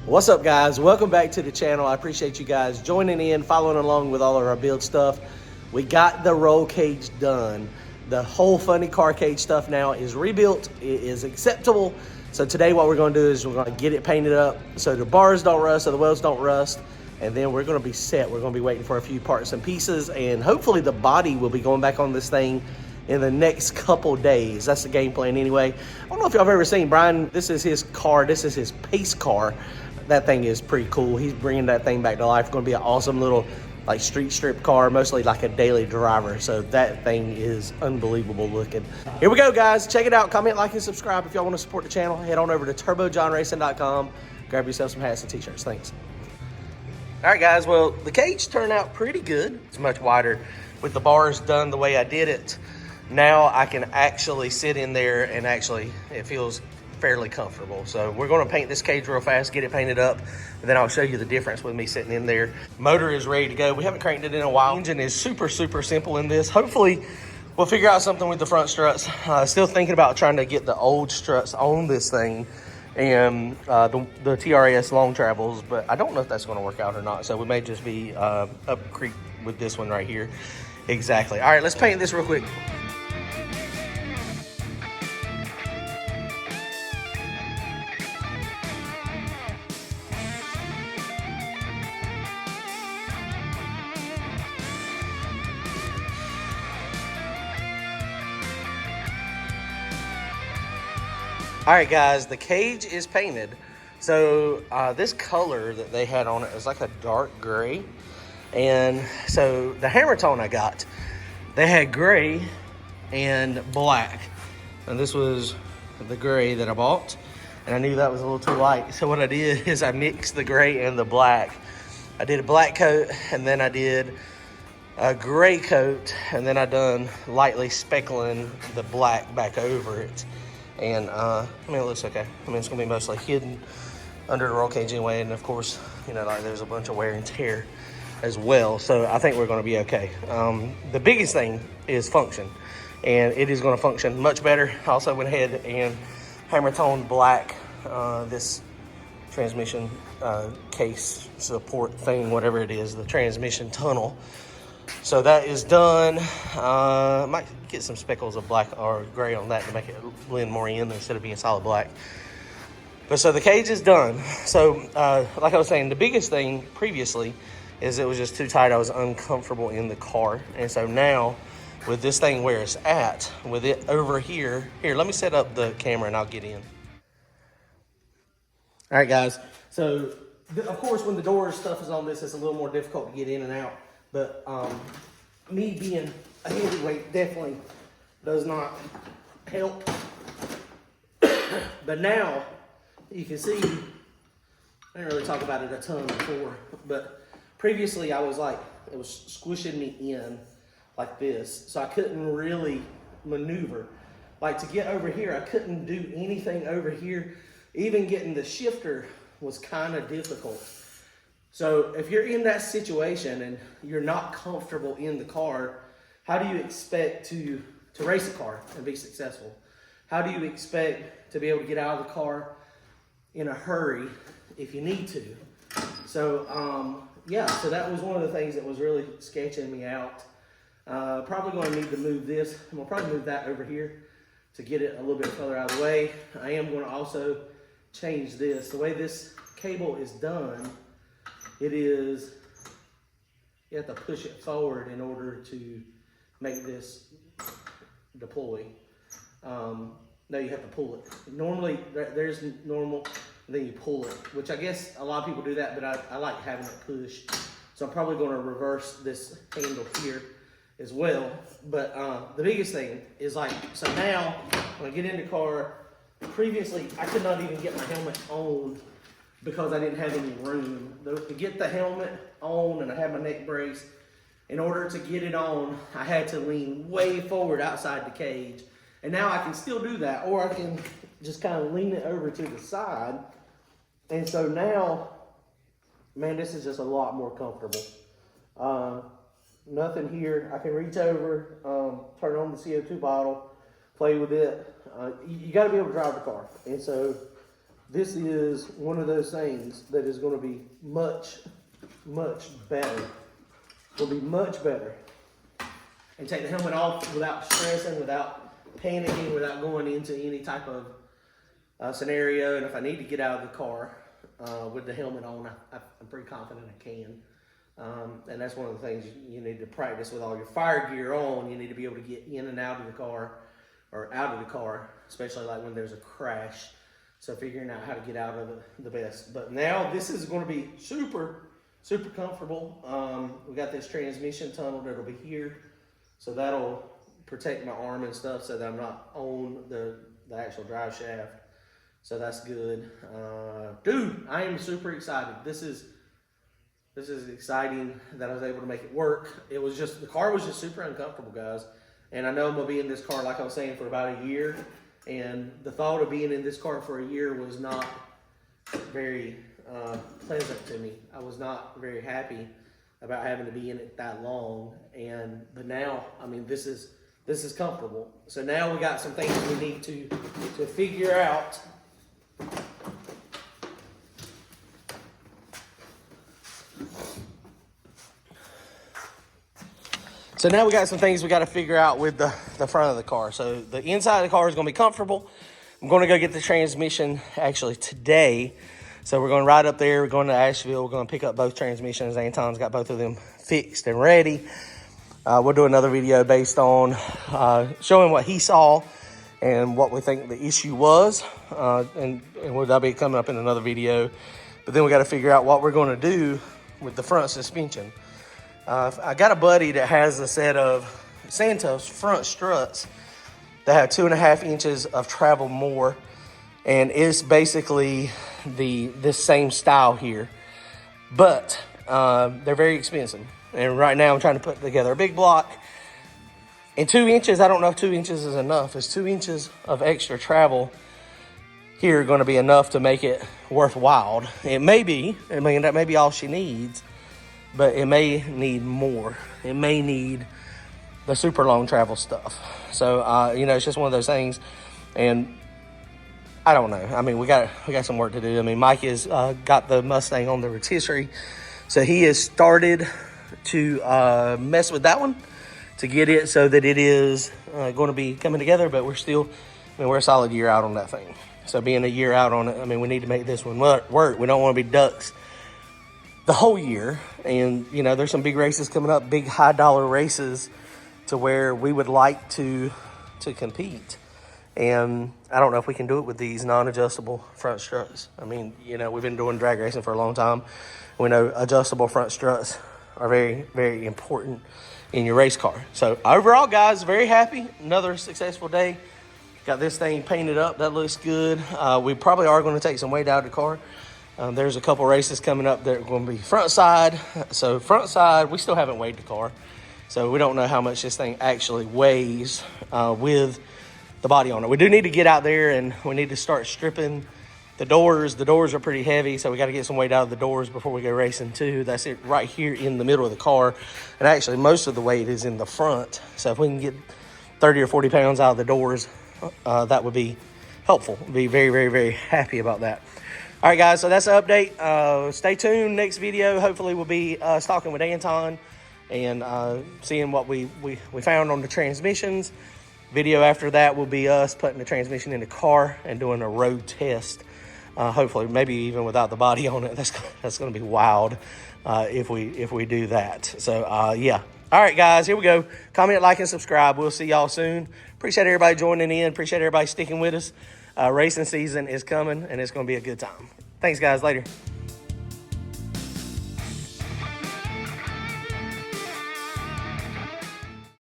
What's up, guys? Welcome back to the channel. I appreciate you guys joining in, following along with all of our build stuff. We got the roll cage done. The whole funny car cage stuff now is rebuilt. It is acceptable. So today what we're going to do is we're going to get it painted up so the bars don't rust, so the welds don't rust, and then we're going to be set. We're going to be waiting for a few parts and pieces, and hopefully the body will be going back on this thing in the next couple days. That's the game plan anyway. I don't know if y'all have ever seen Brian. This is his car. This is his pace car. That thing is pretty cool. He's bringing that thing back to life. It's going to be an awesome little like street strip car, mostly like a daily driver. So that thing is unbelievable looking. Here we go, guys. Check it out. Comment, like, and subscribe if y'all want to support the channel. Head on over to turbojohnracing.com. Grab yourself some hats and t-shirts. Thanks. All right, guys. Well, the cage turned out pretty good. It's much wider with the bars done the way I did it. Now I can actually sit in there and actually it feels fairly comfortable. So we're going to paint this cage real fast, get it painted up, and then I'll show you the difference with me sitting in there. Motor is ready to go. We haven't cranked it in a while. Engine is super simple in this. Hopefully we'll figure out something with the front struts. Still thinking about trying to get the old struts on this thing and the TRS long travels, but I don't know if that's going to work out or not. So we may just be up creek with this one right here. Exactly. All right, let's paint this real quick. All right, guys, the cage is painted. So this color that they had on it is like a dark gray. And so the hammer tone I got, they had gray and black. And this was the gray that I bought. And I knew that was a little too light. So what I did is I mixed the gray and the black. I did a black coat, and then I did a gray coat, and then I done lightly speckling the black back over it. And I mean, it looks okay. I mean, it's gonna be mostly hidden under the roll cage anyway. And of course, you know, like there's a bunch of wear and tear as well. So I think we're gonna be okay. The biggest thing is function, and it is gonna function much better. I also went ahead and hammer toned black this transmission case support thing, whatever it is, the transmission tunnel. So that is done. Might get some speckles of black or gray on that to make it blend more in instead of being solid black. But so the cage is done. So like I was saying, the biggest thing previously is it was just too tight. I was uncomfortable in the car. And so now with this thing where it's at, with it over here, let me set up the camera and I'll get in. All right, guys. So of course, when the door stuff is on this, it's a little more difficult to get in and out. But me being a heavyweight definitely does not help. But now you can see, I didn't really talk about it a ton before, but previously I was like, it was squishing me in like this. So I couldn't really maneuver. Like to get over here, I couldn't do anything over here. Even getting the shifter was kind of difficult. So if you're in that situation and you're not comfortable in the car, how do you expect to race a car and be successful? How do you expect to be able to get out of the car in a hurry if you need to? So yeah, so that was one of the things that was really sketching me out. Probably going to need to move this. I'm going to probably move that over here to get it a little bit further out of the way. I am going to also change this. The way this cable is done, it is, you have to push it forward in order to make this deploy. No, you have to pull it. Normally, there's normal, and then you pull it, which I guess a lot of people do that, but I like having it pushed. So I'm probably going to reverse this handle here as well. But the biggest thing is like, so now when I get in the car, previously I could not even get my helmet on because I didn't have any room. To get the helmet on and I had my neck brace, in order to get it on, I had to lean way forward outside the cage. And now I can still do that, or I can just kind of lean it over to the side. And so now, man, this is just a lot more comfortable. Nothing here. I can reach over, turn on the CO2 bottle, play with it. You got to be able to drive the car. And so this is one of those things that is going to be much, much better. Will be much better. And take the helmet off without stressing, without panicking, without going into any type of scenario. And if I need to get out of the car with the helmet on, I'm pretty confident I can. And that's one of the things you need to practice with all your fire gear on. You need to be able to get in and out of the car, or out of the car, especially like when there's a crash. So figuring out how to get out of it the best. But now this is going to be super, super comfortable. We got this transmission tunnel that'll be here. So that'll protect my arm and stuff so that I'm not on the actual drive shaft. So that's good. Dude, I am super excited. This is exciting that I was able to make it work. It was just, the car was just super uncomfortable, guys. And I know I'm gonna be in this car, like I was saying, for about a year. And the thought of being in this car for a year was not very pleasant to me. I was not very happy about having to be in it that long. But now, I mean, this is comfortable. So now we got some things we need to figure out. So now we got some things we got to figure out with the front of the car. So the inside of the car is going to be comfortable. I'm going to go get the transmission actually today. So we're going to ride up there. We're going to Asheville. We're going to pick up both transmissions. Anton's got both of them fixed and ready. We'll do another video based on showing what he saw and what we think the issue was. And that'll be coming up in another video. But then we got to figure out what we're going to do with the front suspension. I got a buddy that has a set of Santos front struts that have 2.5 inches of travel more. And it's basically this same style here. But they're very expensive. And right now I'm trying to put together a big block. And 2 inches, I don't know if 2 inches is enough. Is 2 inches of extra travel here going to be enough to make it worthwhile? It may be. I mean, that may be all she needs. But it may need more. It may need the super long travel stuff. So, it's just one of those things. And I don't know. I mean, we got some work to do. I mean, Mike has got the Mustang on the rotisserie. So he has started to mess with that one to get it so that it is going to be coming together. But we're a solid year out on that thing. So being a year out on it, I mean, we need to make this one work. We don't want to be ducks the whole year. And, there's some big races coming up, big high dollar races to where we would like to compete. And I don't know if we can do it with these non-adjustable front struts. I mean, we've been doing drag racing for a long time. We know adjustable front struts are very, very important in your race car. So overall, guys, very happy. Another successful day. Got this thing painted up. That looks good. We probably are going to take some weight out of the car. There's a couple races coming up that are going to be front side. So front side, we still haven't weighed the car. So we don't know how much this thing actually weighs with the body on it. We do need to get out there and we need to start stripping the doors. The doors are pretty heavy, so we got to get some weight out of the doors before we go racing too. That's it right here in the middle of the car. And actually most of the weight is in the front. So if we can get 30 or 40 pounds out of the doors, that would be helpful. Be very, very, very happy about that. All right, guys, so that's the update. Stay tuned. Next video, hopefully, we'll be talking with Anton and seeing what we found on the transmissions. Video after that will be us putting the transmission in the car and doing a road test. Hopefully, maybe even without the body on it. That's going to be wild if we do that. So, yeah. All right, guys, here we go. Comment, like, and subscribe. We'll see y'all soon. Appreciate everybody joining in. Appreciate everybody sticking with us. Racing season is coming, and it's going to be a good time. Thanks, guys. Later.